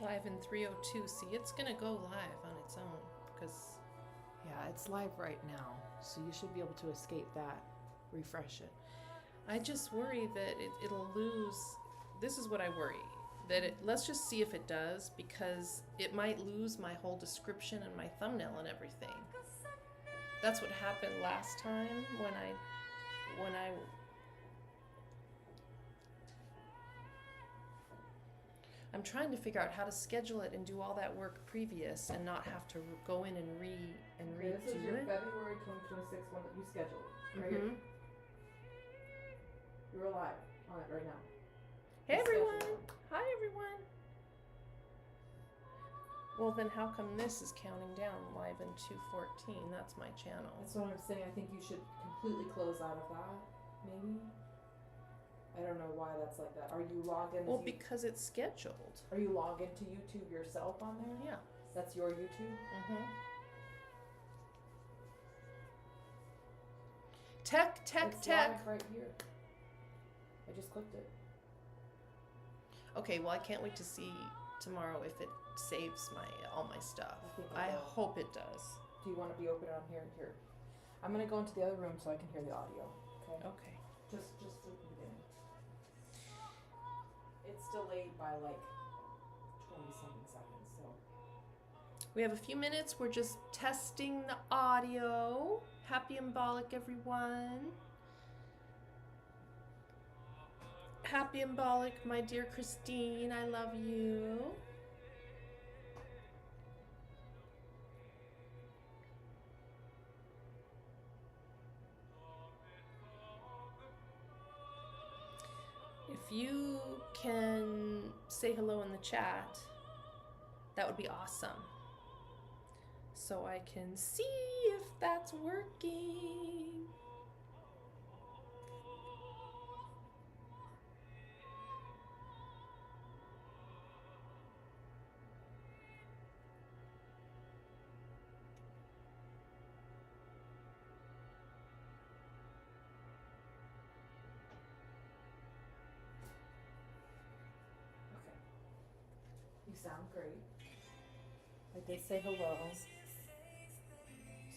Live in 302. See, it's gonna go live on its own because Yeah, it's live right now, so you should be able to escape that. Refresh it. I just worry that it'll lose. This is what I worry. That let's just see if it does, because it might lose my whole description and my thumbnail and everything. That's what happened last time when I I'm trying to figure out how to schedule it and do all that work previous and not have to go in and redo This is your it. February 2026 one that you scheduled, right here. You're live on it right now. Hey It's everyone! scheduled. Hi everyone! Well then how come this is counting down live in 214? That's my channel. That's what I'm saying. I think you should completely close out of that, maybe. I don't know why that's like that. Are you logged in? Well, because it's scheduled. Are you logged into YouTube yourself on there? Yeah. That's your YouTube? Tech. It's live right here. I just clicked it. Okay, well I can't wait to see tomorrow if it saves all my stuff. I hope it does. Do you want to be open on here? Here. I'm gonna go into the other room so I can hear the audio. Okay. Okay. Just at the beginning. It's delayed by like 20-something seconds, so. We have a few minutes. We're just testing the audio. Happy Imbolc, everyone. Happy Imbolc, my dear Christine. I love you. If you can say hello in the chat, that would be awesome. So I can see if that's working. You sound great. I did say hello.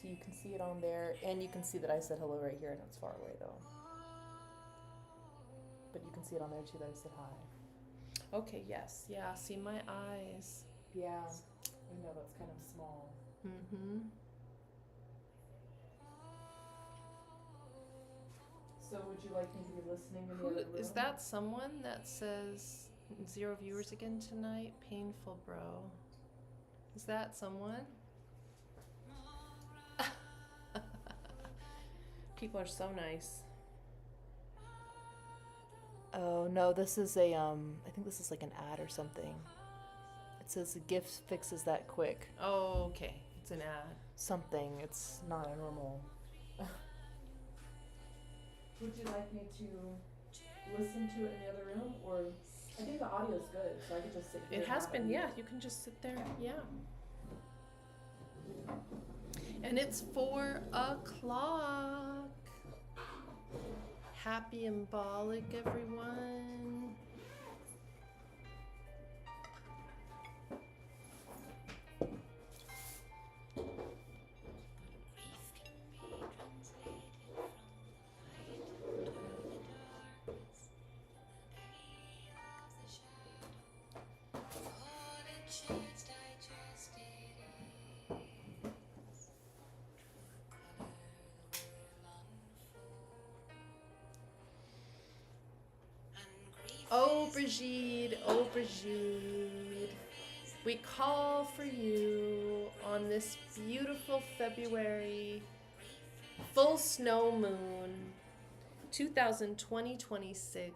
So you can see it on there, and you can see that I said hello right here, and it's far away though. But you can see it on there too that I said hi. Okay, yes. Yeah, see my eyes. Yeah, I know that's kind of small. Mm-hmm. So would you like me to be listening in the other room? Is that someone that says 0 viewers again tonight? Painful, bro. Is that someone? People are so nice. Oh no, this is a I think this is like an ad or something. It says the gift fixes that quick. Oh, okay. It's an ad. Something. It's not a normal. Would you like me to listen to it in the other room, or I think the audio's good, so I could just sit here. It has been, yeah. You can just sit there, yeah. And it's 4 o'clock. Happy Imbolc, everyone. Oh, Brigid, oh, Brigid, we call for you on this beautiful February full snow moon, 2020-26,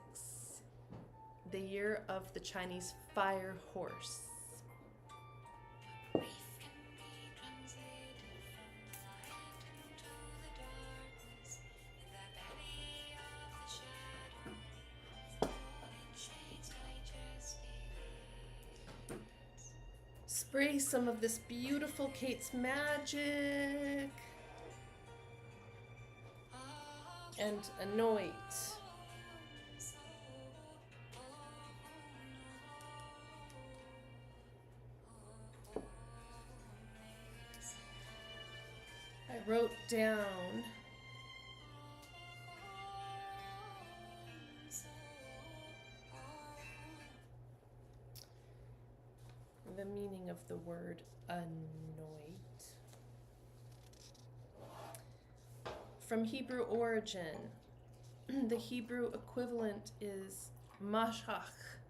the year of the Chinese fire horse. Spray some of this beautiful Kate's magic and anoint. down the meaning of the word anoint. From Hebrew origin, the Hebrew equivalent is mashach,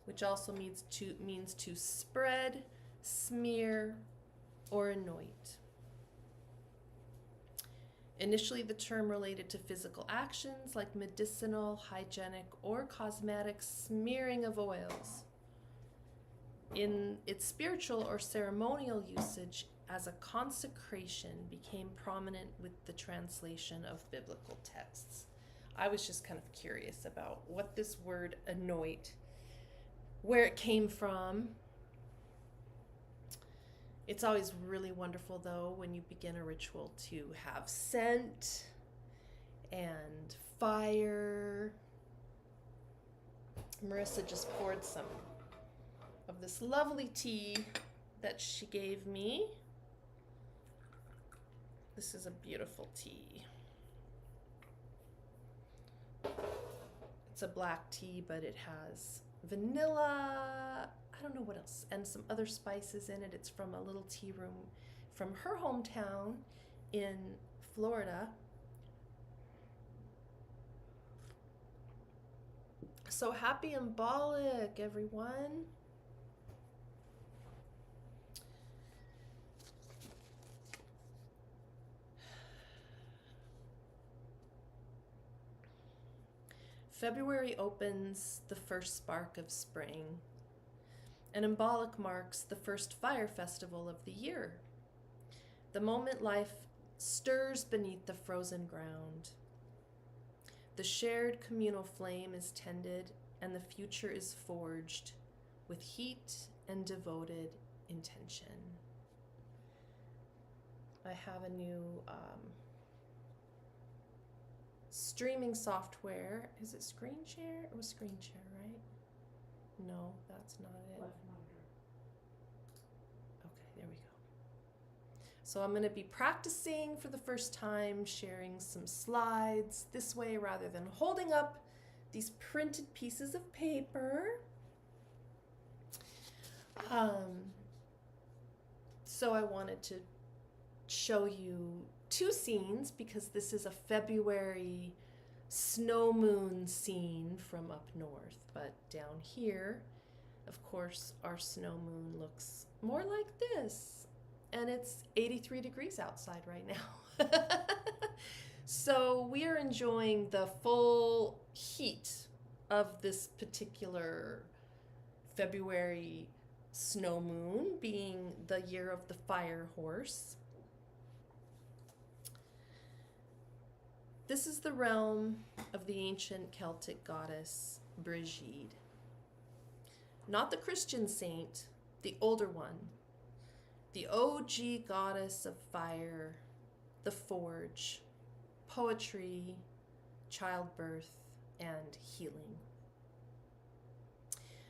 which also means to spread, smear, or anoint. Initially, the term related to physical actions like medicinal, hygienic, or cosmetic smearing of oils. In its spiritual or ceremonial usage as a consecration became prominent with the translation of biblical texts. I was just kind of curious about what this word anoint, where it came from. It's always really wonderful, though, when you begin a ritual to have scent and fire. Marissa just poured some of this lovely tea that she gave me. This is a beautiful tea. It's a black tea, but it has vanilla, I don't know what else, and some other spices in it. It's from a little tea room from her hometown in Florida. So happy Imbolc, everyone. February opens the first spark of spring, and Imbolc marks the first fire festival of the year, the moment life stirs beneath the frozen ground. The shared communal flame is tended, and the future is forged with heat and devoted intention. I have a new streaming software. Is it Screen Share? It was Screen Share, right? No, that's not it. Okay, there we go. So I'm going to be practicing for the first time, sharing some slides this way rather than holding up these printed pieces of paper. So I wanted to show you two scenes because this is a February snow moon scene from up north. But down here, of course, our snow moon looks more like this. And it's 83 degrees outside right now. So we are enjoying the full heat of this particular February snow moon, being the year of the fire horse. This is the realm of the ancient Celtic goddess Brigid. Not the Christian saint, the older one, the OG goddess of fire, the forge, poetry, childbirth, and healing.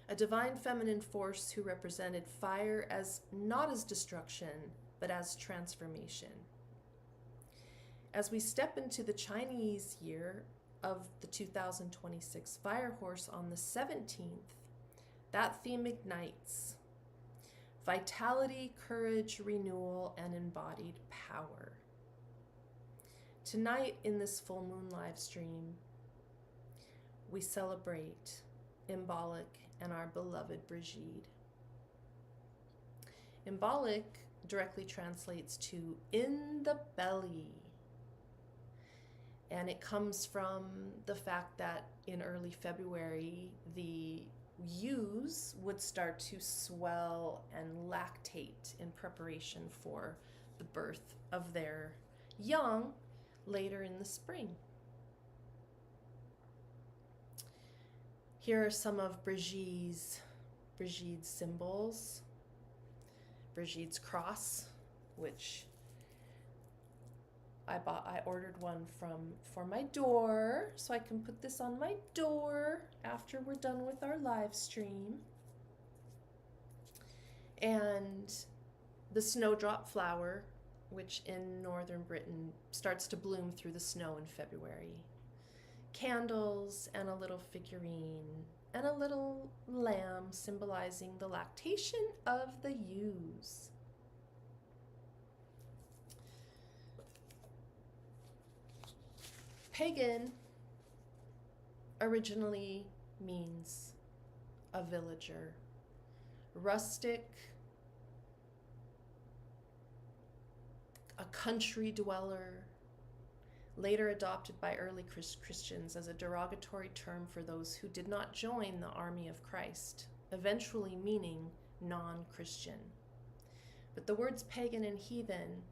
A divine feminine force who represented fire as not as destruction, but as transformation. As we step into the Chinese year of the 2026 fire horse on the 17th, that theme ignites vitality, courage, renewal, and embodied power. Tonight in this full moon live stream, we celebrate Imbolc and our beloved Brigid. Imbolc directly translates to in the belly. And it comes from the fact that in early February, the ewes would start to swell and lactate in preparation for the birth of their young later in the spring. Here are some of Brigid's symbols. Brigid's cross, which I ordered one for my door, so I can put this on my door after we're done with our live stream. And the snowdrop flower which in northern Britain starts to bloom through the snow in February. Candles and a little figurine and a little lamb symbolizing the lactation of the ewes. Pagan originally means a villager, rustic, a country dweller, later adopted by early Christians as a derogatory term for those who did not join the army of Christ, eventually meaning non-Christian. But the words pagan and heathen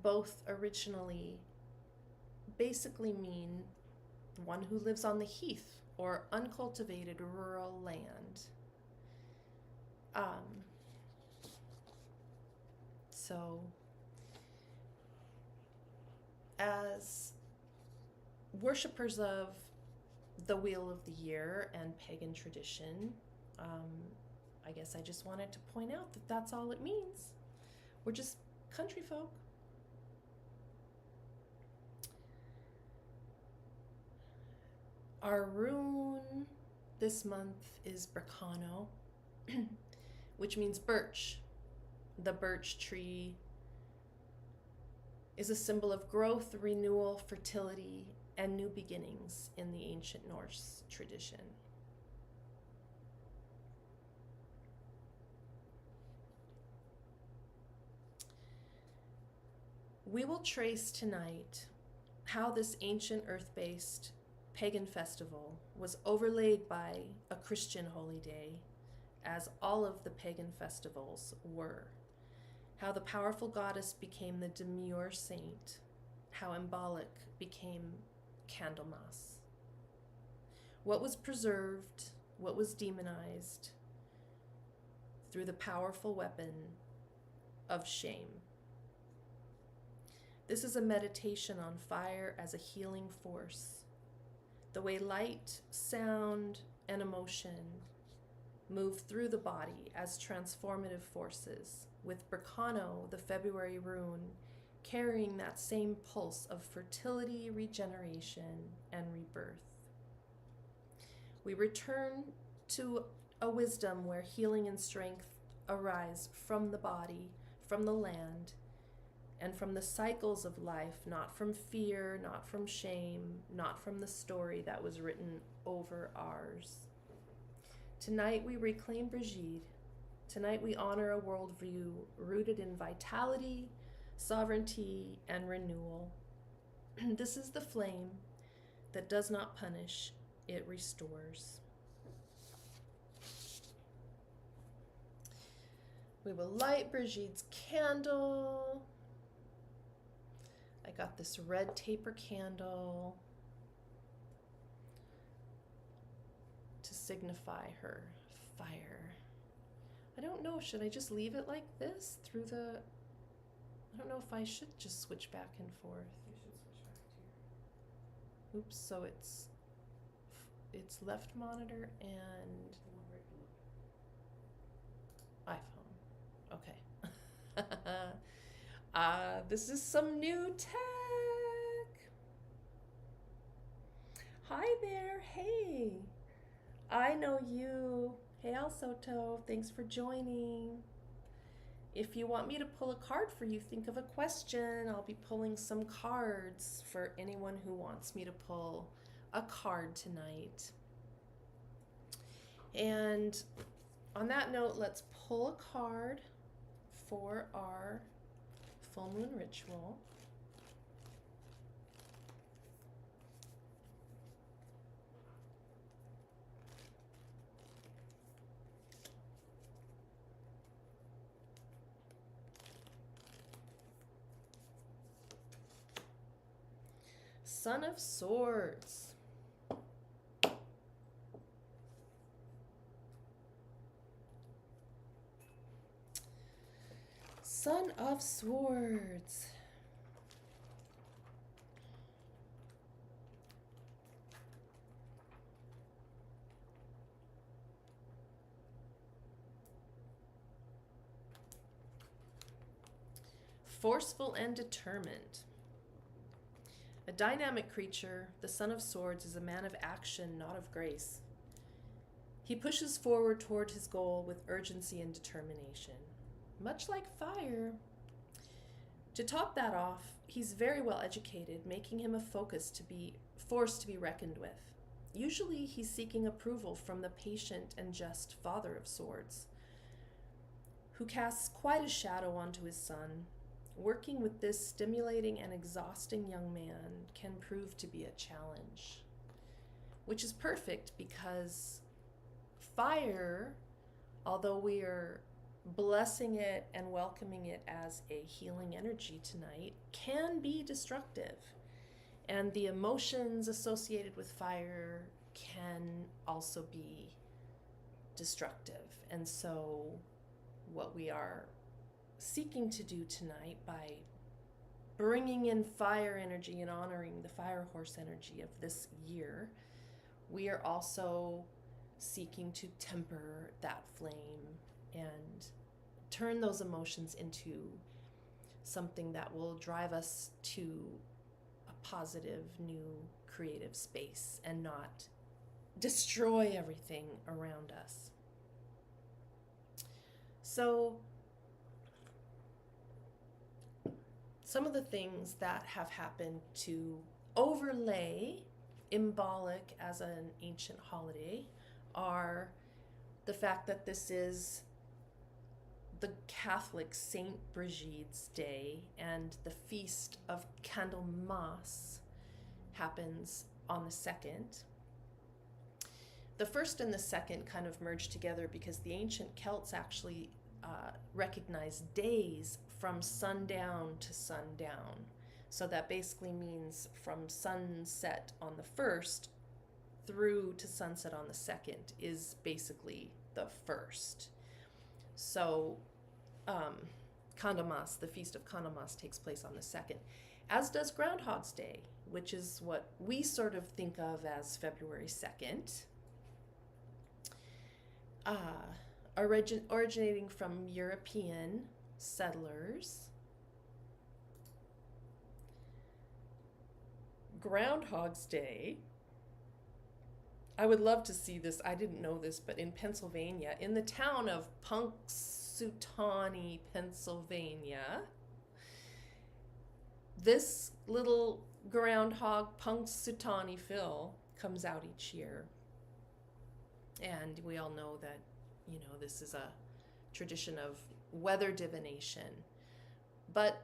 both originally basically mean one who lives on the heath or uncultivated rural land. So as worshippers of the Wheel of the Year and pagan tradition, I guess I just wanted to point out that that's all it means. We're just country folk. Our rune this month is Bricano, which means birch. The birch tree is a symbol of growth, renewal, fertility, and new beginnings in the ancient Norse tradition. We will trace tonight how this ancient earth-based pagan festival was overlaid by a Christian holy day, as all of the pagan festivals were. How the powerful goddess became the demure saint, how Imbolc became Candlemas. What was preserved, what was demonized through the powerful weapon of shame. This is a meditation on fire as a healing force, the way light, sound, and emotion move through the body as transformative forces, with Bricano, the February rune, carrying that same pulse of fertility, regeneration, and rebirth. We return to a wisdom where healing and strength arise from the body, from the land, and from the cycles of life, not from fear, not from shame, not from the story that was written over ours. Tonight we reclaim Brigid. Tonight we honor a worldview rooted in vitality, sovereignty, and renewal. This is the flame that does not punish, it restores. We will light Brigid's candle. I got this red taper candle to signify her fire. I don't know, should I just leave it like this through the, I don't know if I should just switch back and forth. You should switch back to your Oops, so it's left monitor and one right below. iPhone. Okay. This is some new tech. Hi there. Hey. I know you. Hey, Al Soto. Thanks for joining. If you want me to pull a card for you, think of a question. I'll be pulling some cards for anyone who wants me to pull a card tonight. And on that note, let's pull a card for our full moon ritual. Son of Swords. Son of Swords. forceful and determined. A dynamic creature, the Son of Swords is a man of action, not of grace. He pushes forward toward his goal with urgency and determination, much like fire. To top that off, he's very well educated, making him a force to be reckoned with. Usually he's seeking approval from the patient and just Father of Swords, who casts quite a shadow onto his son. Working with this stimulating and exhausting young man can prove to be a challenge, which is perfect because fire, although we are blessing it and welcoming it as a healing energy tonight, can be destructive. And the emotions associated with fire can also be destructive. And so what we are seeking to do tonight by bringing in fire energy and honoring the fire horse energy of this year, we are also seeking to temper that flame and turn those emotions into something that will drive us to a positive, new, creative space and not destroy everything around us. So, some of the things that have happened to overlay Imbolc as an ancient holiday are the fact that this is the Catholic Saint Brigid's Day, and the feast of Candlemas happens on the 2nd. The first and the second kind of merge together because the ancient Celts actually recognized days from sundown to sundown. So that basically means from sunset on the 1st through to sunset on the 2nd is basically the 1st. So Candlemas, the Feast of Candlemas, takes place on the 2nd, as does Groundhog's Day, which is what we sort of think of as February 2nd. Originating from European settlers. Groundhog's Day, I would love to see this, I didn't know this, but in Pennsylvania, in the town of Punxsutawney, Pennsylvania, this little groundhog, Punxsutawney Phil, comes out each year. And we all know that, you know, this is a tradition of weather divination. But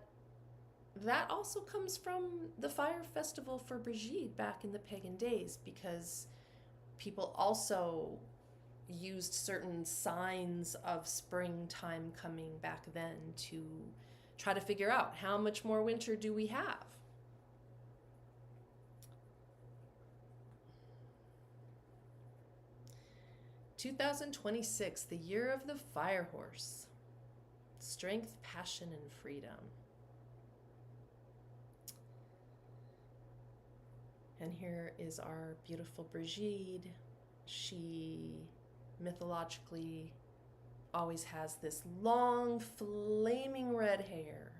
that also comes from the fire festival for Brigid back in the pagan days, because people also used certain signs of springtime coming back then to try to figure out how much more winter do we have. "2026, the year of the fire horse. Strength, passion, and freedom." And here is our beautiful Brigid. She mythologically always has this long, flaming red hair.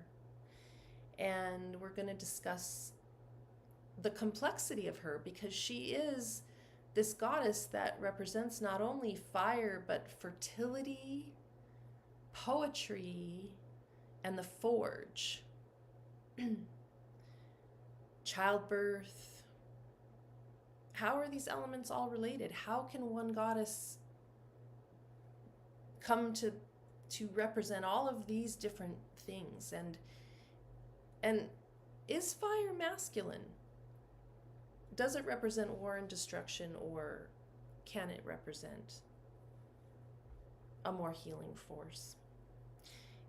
And we're going to discuss the complexity of her, because she is this goddess that represents not only fire, but fertility, poetry, and the forge. Childbirth. How are these elements all related? How can one goddess come to represent all of these different things? And is fire masculine? Does it represent war and destruction, or can it represent a more healing force?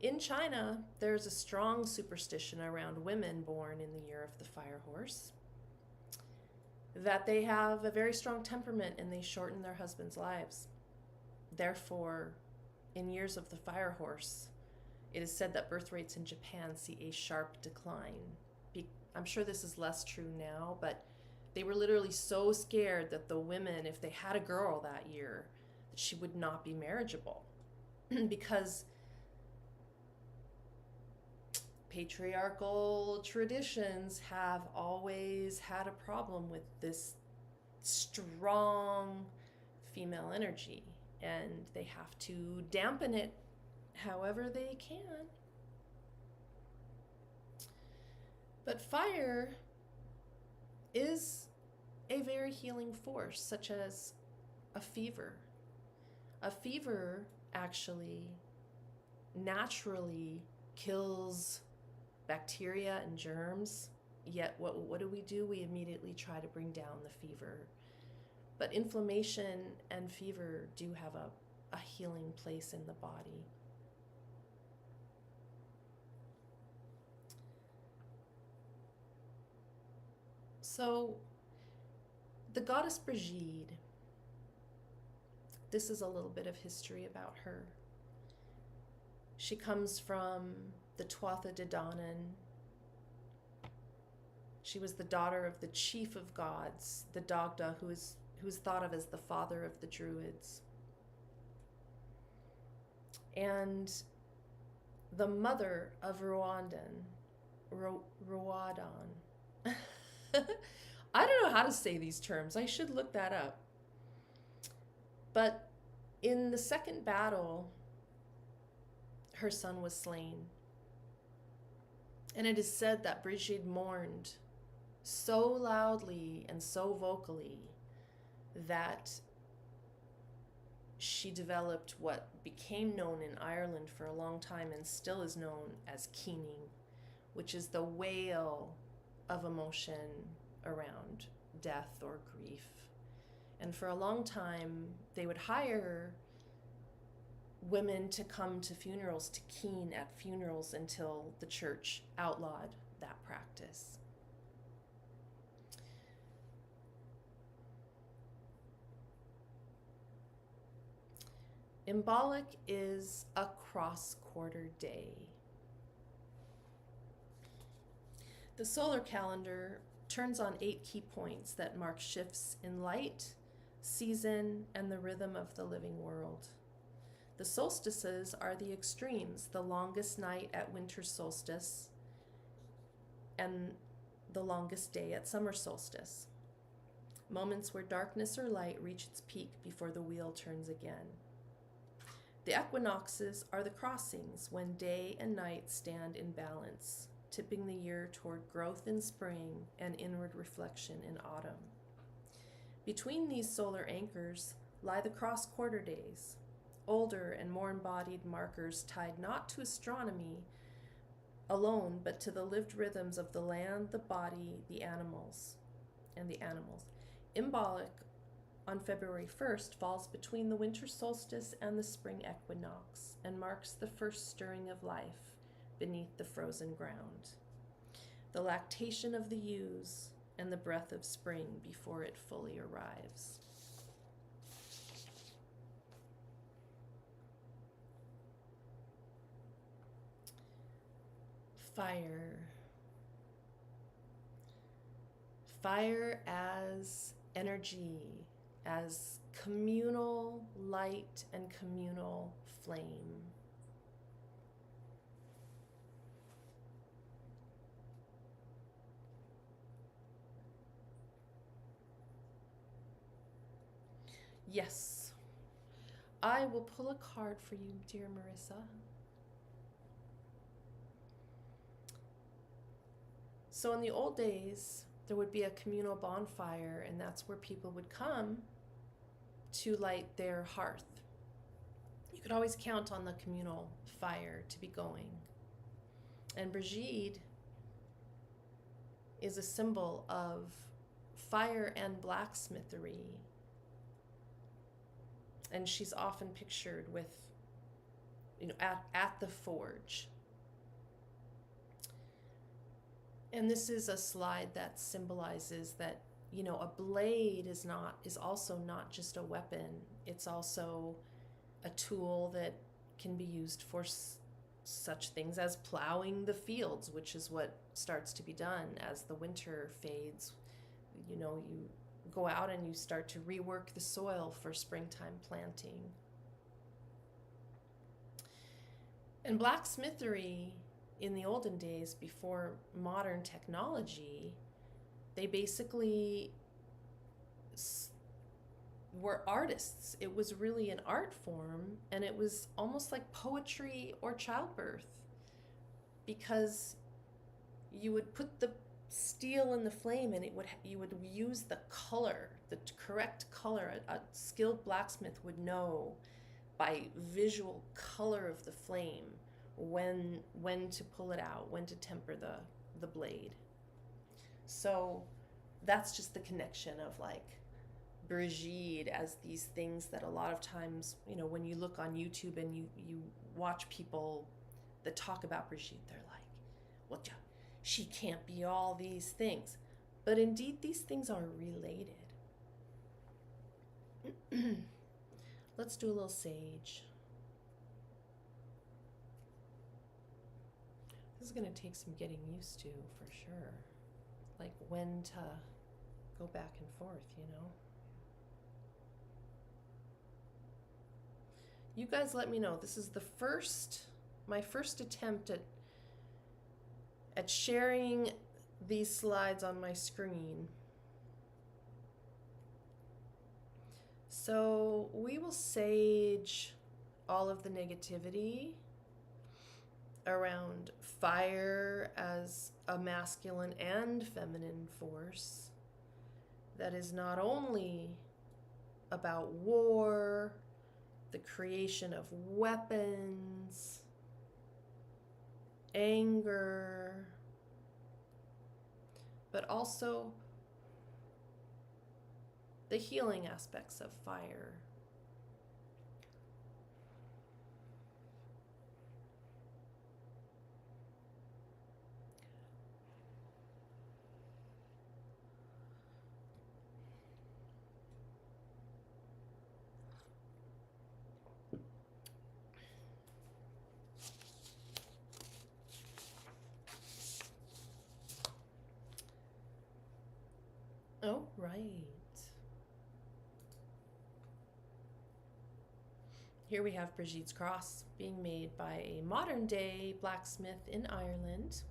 In China, there's a strong superstition around women born in the year of the fire horse, that they have a very strong temperament and they shorten their husbands' lives. Therefore, in years of the fire horse, it is said that birth rates in Japan see a sharp decline. I'm sure this is less true now, but they were literally so scared that the women, if they had a girl that year, that she would not be marriageable. Because patriarchal traditions have always had a problem with this strong female energy, and they have to dampen it however they can. But fire is a very healing force, such as a fever. A fever actually naturally kills bacteria and germs, yet what do? We immediately try to bring down the fever. But inflammation and fever do have a healing place in the body. So, the Goddess Brigid, this is a little bit of history about her. She comes from the Tuatha De Danann. She was the daughter of the chief of gods, the Dagda, who is thought of as the father of the Druids, and the mother of Ruadan. I don't know how to say these terms. I should look that up. But in the second battle, her son was slain. And it is said that Brigid mourned so loudly and so vocally that she developed what became known in Ireland for a long time and still is known as keening, which is the wail of emotion around death or grief. And for a long time, they would hire women to come to funerals, to keen at funerals, until the church outlawed that practice. Imbolc is a cross-quarter day. The solar calendar turns on 8 key points that mark shifts in light, season, and the rhythm of the living world. The solstices are the extremes, the longest night at winter solstice and the longest day at summer solstice. Moments where darkness or light reach its peak before the wheel turns again. The equinoxes are the crossings when day and night stand in balance, tipping the year toward growth in spring and inward reflection in autumn. Between these solar anchors lie the cross-quarter days, older and more embodied markers tied not to astronomy alone, but to the lived rhythms of the land, the body, the animals. Imbolc on February 1st falls between the winter solstice and the spring equinox and marks the first stirring of life beneath the frozen ground, the lactation of the ewes and the breath of spring before it fully arrives. Fire. Fire as energy, as communal light and communal flame. Yes, I will pull a card for you, dear Marissa. So in the old days, there would be a communal bonfire, and that's where people would come to light their hearth. You could always count on the communal fire to be going. And Brigid is a symbol of fire and blacksmithery. And she's often pictured with, at the forge. And this is a slide that symbolizes that, a blade is also not just a weapon. It's also a tool that can be used for such things as plowing the fields, which is what starts to be done as the winter fades. You go out and you start to rework the soil for springtime planting. And blacksmithery in the olden days, before modern technology, they basically were artists. It was really an art form, and it was almost like poetry or childbirth, because you would put the steel in the flame, and you would use the color, the correct color. A skilled blacksmith would know by visual color of the flame when to pull it out, when to temper the blade. So that's just the connection of like Brigid as these things that a lot of times, you know, when you look on YouTube and you watch people that talk about Brigid, they're like, well, she can't be all these things. But indeed, these things are related. Let's do a little sage. This is going to take some getting used to, for sure. Like when to go back and forth, you know? You guys let me know. This is my first attempt at sharing these slides on my screen. So we will sage all of the negativity around fire as a masculine and feminine force that is not only about war, the creation of weapons, anger, but also the healing aspects of fire. Oh, right. Here we have Brigid's cross being made by a modern day blacksmith in Ireland,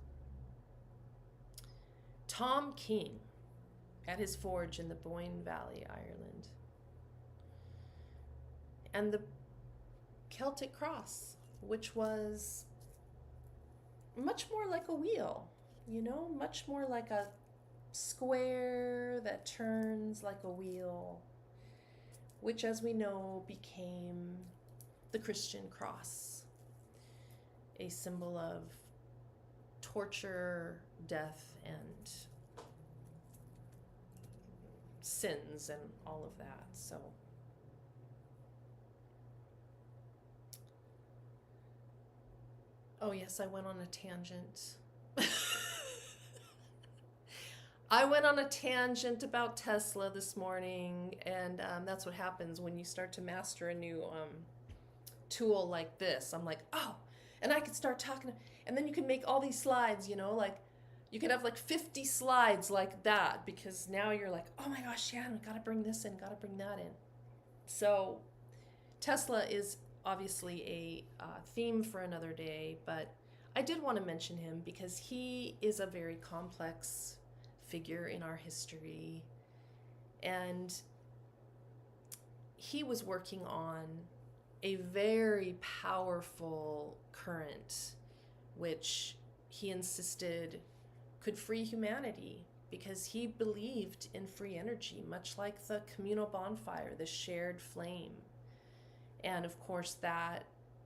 Tom King, at his forge in the Boyne Valley, Ireland. And the Celtic cross, which was much more like a wheel, you know, much more like a square that turns like a wheel, which, as we know, became the Christian cross, a symbol of torture, death, and sins and all of that. So oh yes, I went on a tangent. I went on a tangent about Tesla this morning, and that's what happens when you start to master a new tool like this. I'm like, oh, and I could start talking, and then you can make all these slides, you know, like you could have like 50 slides like that, because now you're like, oh my gosh, yeah, gotta bring this in, gotta bring that in. So Tesla is obviously a theme for another day, but I did want to mention him because he is a very complex figure in our history, and he was working on a very powerful current which he insisted could free humanity, because he believed in free energy, much like the communal bonfire, the shared flame. And of course that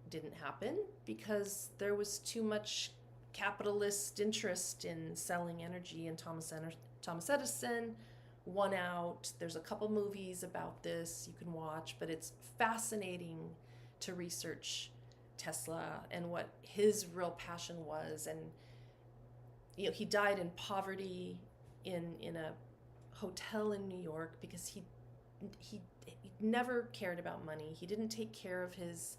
didn't happen because there was too much capitalist interest in selling energy, and Thomas Edison won out. There's a couple movies about this you can watch, but it's fascinating to research Tesla and what his real passion was. And you know, he died in poverty in a hotel in New York because he never cared about money. He didn't take care of his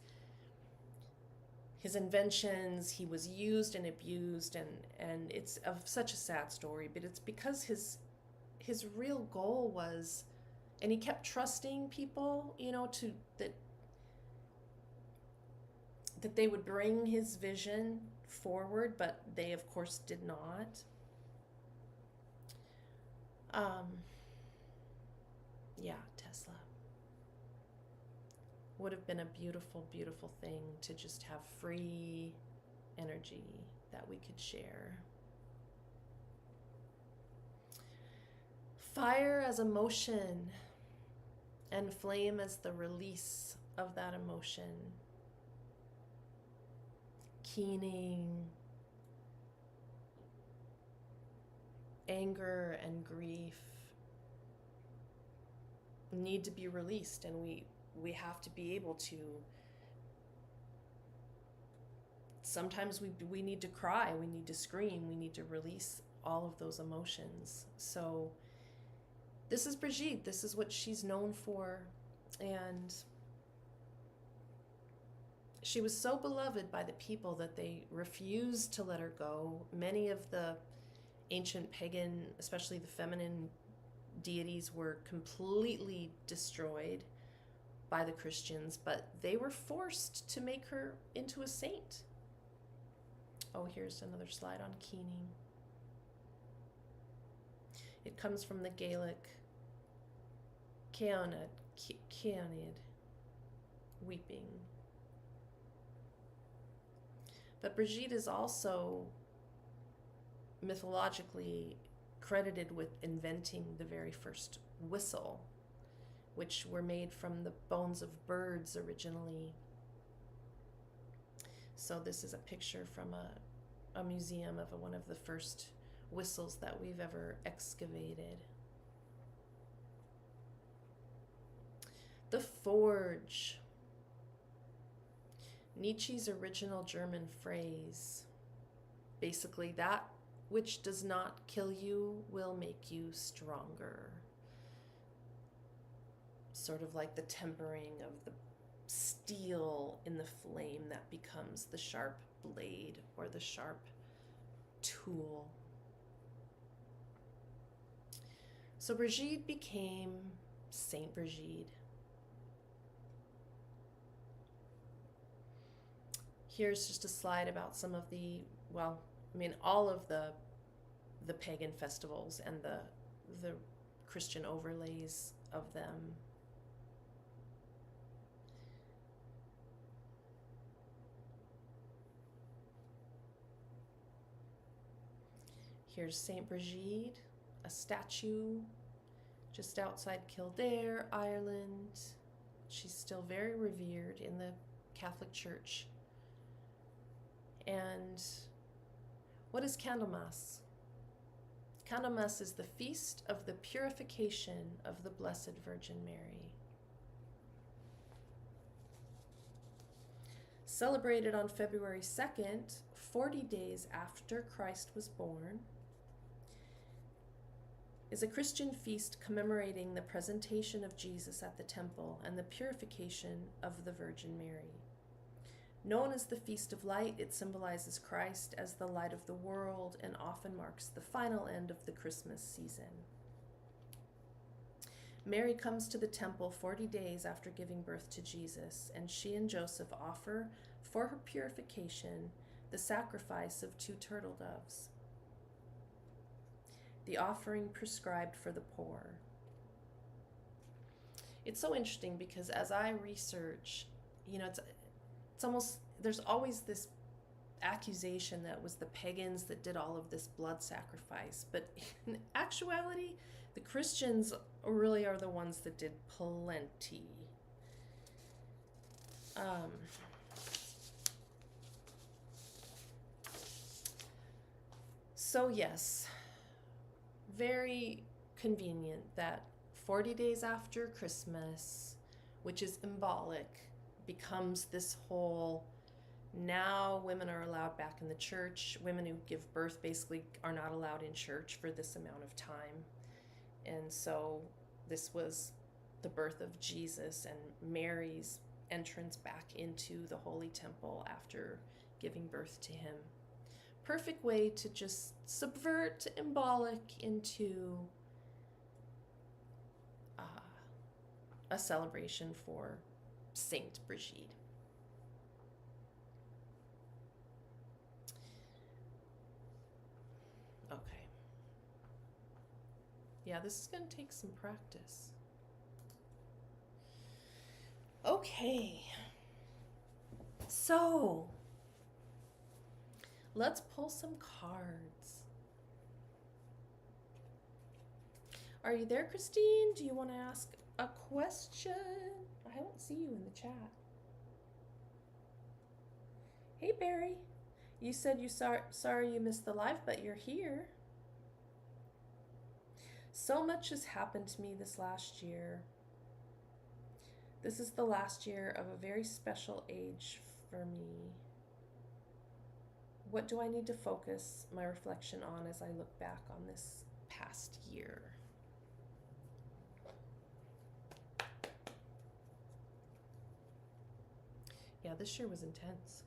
inventions. He was used and abused, and it's such a sad story, but it's because his real goal was, and he kept trusting people, you know, that they would bring his vision forward, but they, of course, did not. Yeah, Tesla. Would have been a beautiful, beautiful thing to just have free energy that we could share. Fire as emotion, and flame as the release of that emotion. Keening, anger and grief need to be released, and we have to be able to. Sometimes we need to cry, we need to scream, we need to release all of those emotions. So this is Brigid, this is what she's known for, and she was so beloved by the people that they refused to let her go. Many of the ancient pagan, especially the feminine deities, were completely destroyed by the Christians, but they were forced to make her into a saint. Oh, here's another slide on keening. It comes from the Gaelic Ceanid, weeping. But Brigid is also mythologically credited with inventing the very first whistle, which were made from the bones of birds originally. So this is a picture from a museum of one of the first whistles that we've ever excavated. The forge. Nietzsche's original German phrase. Basically, that which does not kill you will make you stronger. Sort of like the tempering of the steel in the flame that becomes the sharp blade or the sharp tool. So Brigid became Saint Brigid. Here's just a slide about some of the, well, I mean, all of the pagan festivals and the Christian overlays of them. Here's Saint Brigid, a statue just outside Kildare, Ireland. She's still very revered in the Catholic Church. And what is Candlemas? Candlemas is the feast of the purification of the Blessed Virgin Mary. Celebrated on February 2nd, 40 days after Christ was born, is a Christian feast commemorating the presentation of Jesus at the temple and the purification of the Virgin Mary. Known as the Feast of Light, it symbolizes Christ as the light of the world and often marks the final end of the Christmas season. Mary comes to the temple 40 days after giving birth to Jesus, and she and Joseph offer for her purification the sacrifice of 2 turtle doves, the offering prescribed for the poor. It's so interesting because as I research, it's almost, there's always this accusation that it was the pagans that did all of this blood sacrifice. But in actuality, the Christians really are the ones that did plenty. So yes, very convenient that 40 days after Christmas, which is Imbolc, becomes this whole, now women are allowed back in the church. Women who give birth basically are not allowed in church for this amount of time. And so this was the birth of Jesus and Mary's entrance back into the Holy Temple after giving birth to him. Perfect way to just subvert Imbolc into a celebration for Saint Brigid. Yeah, this is going to take some practice. Okay. So, let's pull some cards. Are you there, Christine? Do you want to ask a question? I don't see you in the chat. Hey, Barry. You said you sorry you missed the live, but you're here. So much has happened to me this last year. This is the last year of a very special age for me. What do I need to focus my reflection on as I look back on this past year? Yeah, this year was intense.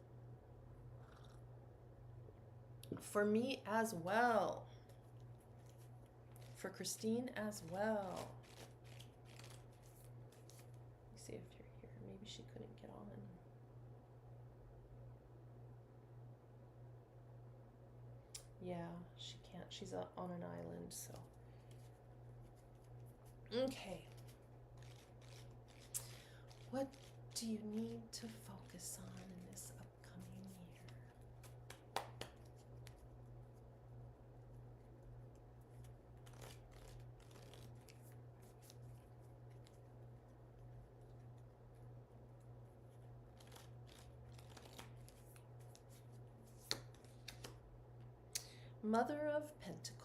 For me as well. For Christine as well. Let me see if you're here. Maybe she couldn't get on. Yeah, she can't. She's on an island, so. Okay. What do you need to focus on in this upcoming year? Mother of Pentacles.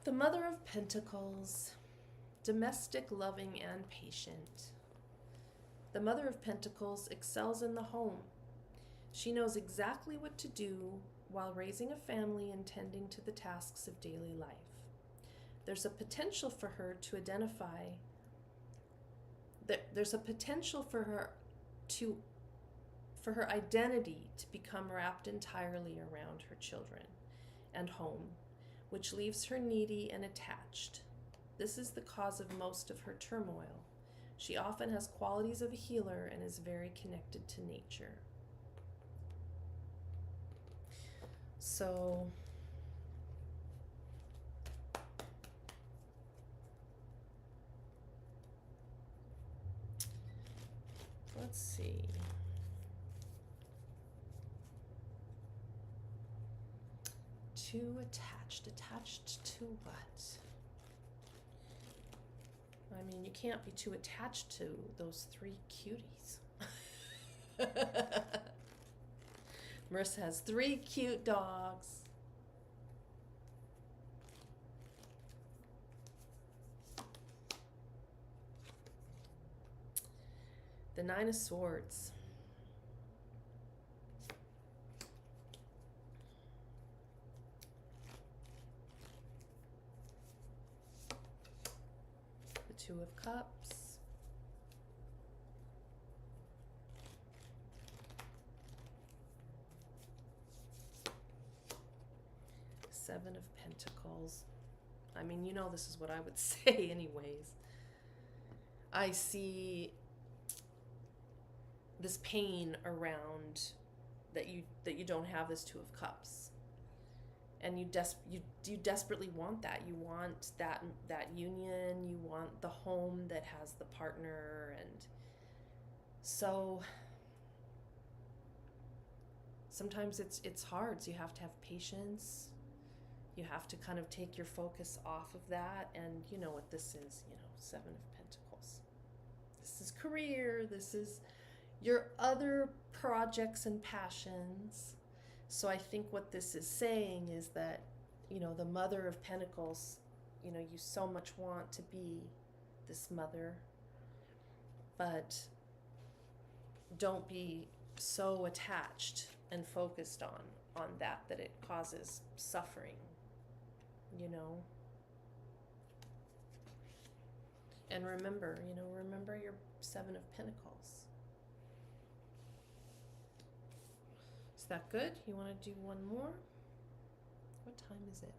The Mother of Pentacles, domestic, loving, and patient. The Mother of Pentacles excels in the home. She knows exactly what to do while raising a family and tending to the tasks of daily life. There's a potential for her to identify, there's a potential for her identity to become wrapped entirely around her children and home, which leaves her needy and attached. This is the cause of most of her turmoil. She often has qualities of a healer and is very connected to nature. So, let's see. Too attached. Attached to what? I mean, you can't be too attached to those 3 cuties. Marissa has 3 cute dogs. The 9 of Swords. The 2 of Cups. Seven of Pentacles. I mean, you know, this is what I would say anyways. I see this pain around that you don't have this 2 of Cups, and you desperately want that. You want that union. You want the home that has the partner, and so sometimes it's hard. So you have to have patience. You have to kind of take your focus off of that, and you know what this is. You know, 7 of Pentacles. This is career. This is your other projects and passions. So I think what this is saying is that, you know, the Mother of Pentacles, you know, you so much want to be this mother, but don't be so attached and focused on that it causes suffering, you know. And remember your 7 of Pentacles. Is that good? You want to do one more? What time is it?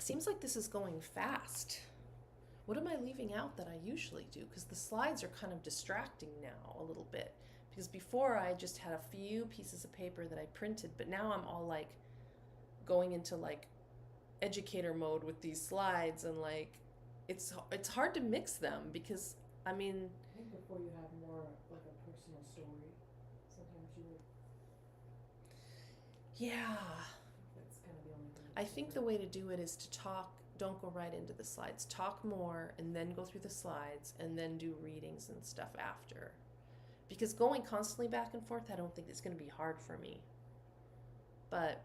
seems like this is going fast. What am I leaving out that I usually do? Because the slides are kind of distracting now a little bit. Because before I just had a few pieces of paper that I printed, but now I'm all like going into like educator mode with these slides, and like it's hard to mix them because I mean, I think before you have more like a personal story, sometimes you would, yeah. that's kind of the only thing. I think the way to do it is to talk, don't go right into the slides. Talk more and then go through the slides and then do readings and stuff after. Because going constantly back and forth, I don't think it's going to be hard for me. But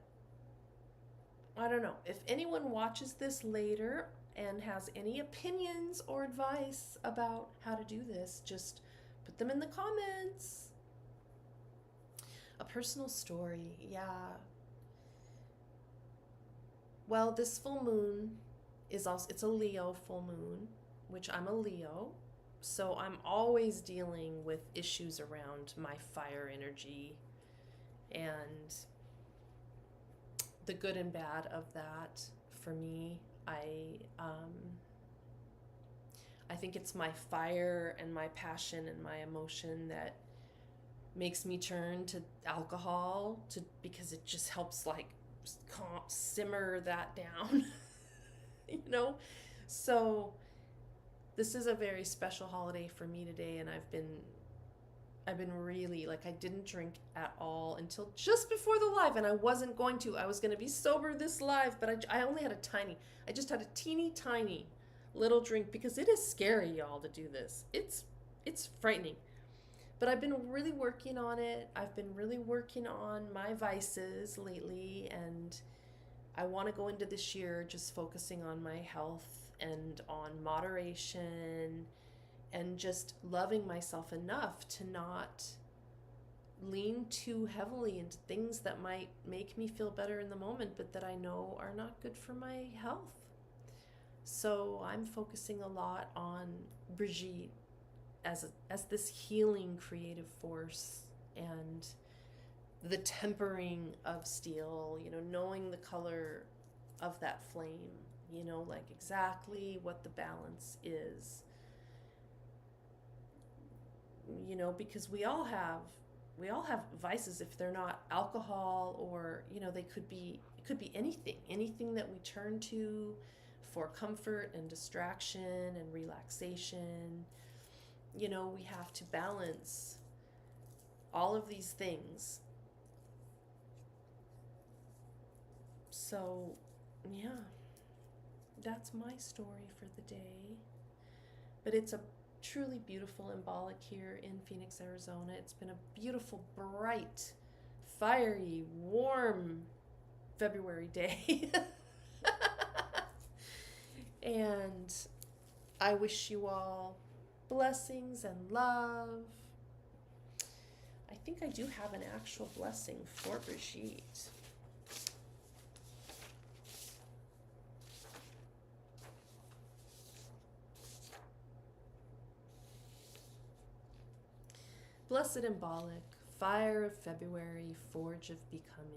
I don't know. If anyone watches this later and has any opinions or advice about how to do this, just put them in the comments. A personal story, yeah. Well, this full moon is also, it's a Leo full moon, which I'm a Leo. So I'm always dealing with issues around my fire energy and the good and bad of that. For me, I think it's my fire and my passion and my emotion that makes me turn to alcohol because it just helps like simmer that down. You know? So this is a very special holiday for me today, and I've been really, like, I didn't drink at all until just before the live, and I wasn't going to. I was going to be sober this live, but I only had I just had a teeny tiny little drink because it is scary, y'all, to do this. It's frightening. But I've been really working on it. I've been really working on my vices lately, and I want to go into this year just focusing on my health and on moderation and just loving myself enough to not lean too heavily into things that might make me feel better in the moment, but that I know are not good for my health. So I'm focusing a lot on Brigid as this healing creative force, and the tempering of steel, you know, knowing the color of that flame, you know, like exactly what the balance is, you know, because we all have vices. If they're not alcohol, or, you know, it could be anything that we turn to for comfort and distraction and relaxation. You know, we have to balance all of these things. So, yeah, that's my story for the day. But it's a truly beautiful Imbolc here in Phoenix, Arizona. It's been a beautiful, bright, fiery, warm February day. And I wish you all blessings and love. I think I do have an actual blessing for Brigid. Blessed Imbolc, fire of February, forge of becoming.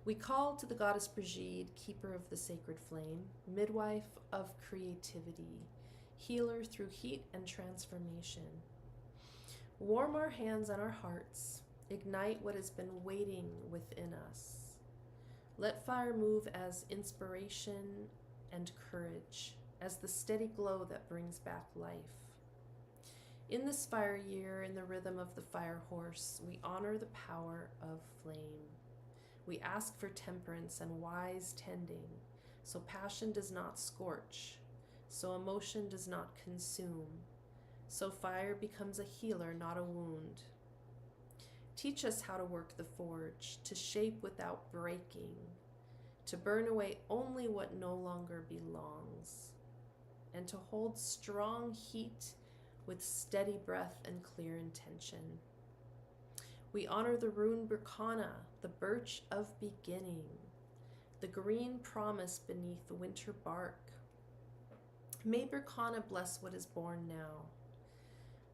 We call to the Goddess Brigid, keeper of the sacred flame, midwife of creativity, healer through heat and transformation. Warm our hands and our hearts, ignite what has been waiting within us. Let fire move as inspiration and courage, as the steady glow that brings back life. In this fire year, in the rhythm of the fire horse, we honor the power of flame. We ask for temperance and wise tending, so passion does not scorch, so emotion does not consume, so fire becomes a healer, not a wound. Teach us how to work the forge, to shape without breaking, to burn away only what no longer belongs, and to hold strong heat with steady breath and clear intention. We honor the rune Berkana, the birch of beginning, the green promise beneath the winter bark. May Berkana bless what is born now,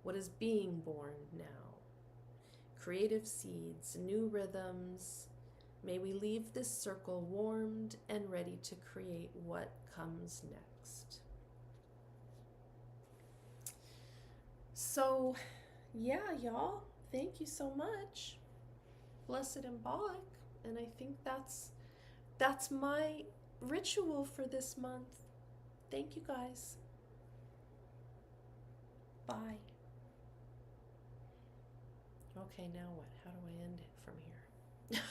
what is being born now. Creative seeds, new rhythms, May we leave this circle warmed and ready to create what comes next. So, yeah, y'all, thank you so much. Blessed Imbolc. And I think that's my ritual for this month. Thank you guys. Bye. Okay, now what? How do I end it from here?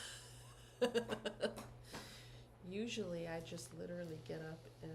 Usually I just literally get up and